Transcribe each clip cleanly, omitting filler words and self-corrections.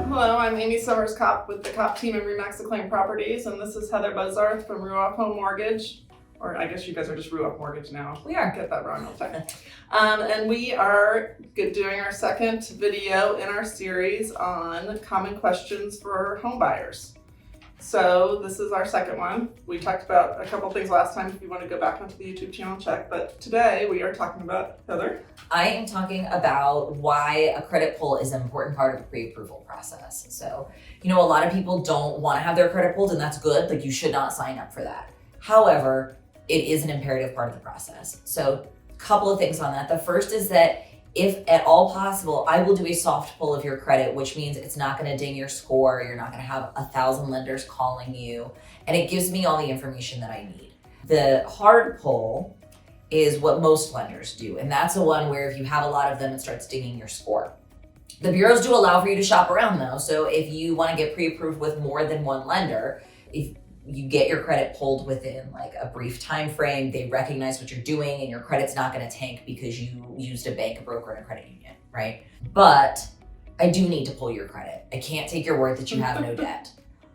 Hello, I'm Amy Summers Kopp with the Kopp team at Remax Acclaim Properties, and this is Heather Bozarth from Ruoff Home Mortgage, or I guess you guys are just Ruoff Mortgage now. We are. Get that wrong all the time. And we are doing our second video in our series on common questions for home buyers. So this is our second one. We talked about a couple things last time if you want to go back onto the YouTube channel and check, but today we are talking about, Heather? I am talking about why a credit pull is an important part of the pre-approval process. So, a lot of people don't want to have their credit pulled, and that's good. Like, you should not sign up for that. However, it is an imperative part of the process. So, a couple of things on that. The first is that if at all possible, I will do a soft pull of your credit, which means it's not going to ding your score. You're not going to have 1,000 lenders calling you, and it gives me all the information that I need. The hard pull is what most lenders do, and that's the one where if you have a lot of them, it starts dinging your score. The bureaus do allow for you to shop around though, so if you want to get pre-approved with more than one lender, if you get your credit pulled within like a brief time frame, they recognize what you're doing and your credit's not going to tank because you used a bank, a broker, and a credit union, right? But I do need to pull your credit. I can't take your word that you have no debt.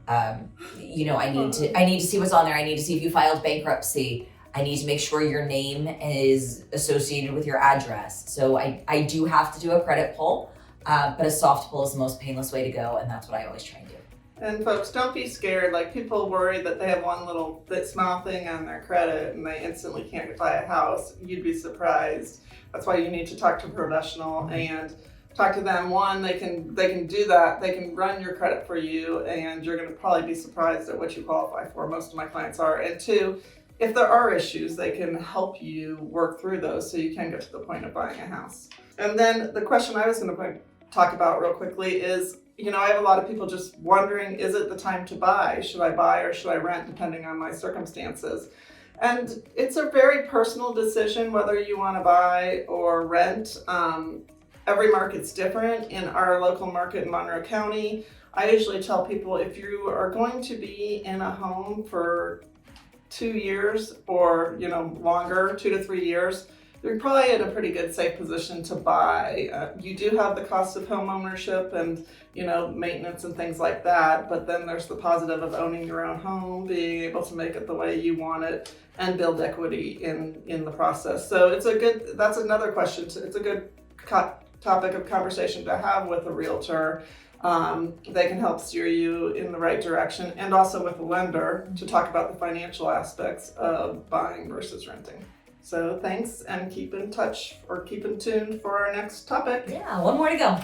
I need to see what's on there. I need to see if you filed bankruptcy. I need to make sure your name is associated with your address. So I do have to do a credit pull, but a soft pull is the most painless way to go, and that's what I always try and do. And folks, don't be scared. Like, people worry that they have one little small thing on their credit and they instantly can't buy a house. You'd be surprised. That's why you need to talk to a professional and talk to them. One, they can do that. They can run your credit for you, and you're going to probably be surprised at what you qualify for. Most of my clients are. And two, if there are issues, they can help you work through those so you can get to the point of buying a house. And then the question I was going to talk about real quickly is, I have a lot of people just wondering, is it the time to buy? Should I buy or should I rent, depending on my circumstances? And it's a very personal decision whether you want to buy or rent. Every market's different. In our local market in Monroe County, I usually tell people if you are going to be in a home for 2 years or longer, 2 to 3 years, you're probably in a pretty good safe position to buy. You do have the cost of home ownership and maintenance and things like that, but then there's the positive of owning your own home, being able to make it the way you want it, and build equity in the process. So that's another question. It's a good topic of conversation to have with a realtor. They can help steer you in the right direction, and also with a lender to talk about the financial aspects of buying versus renting. So thanks, and keep in touch or keep in tune for our next topic. Yeah, one more to go.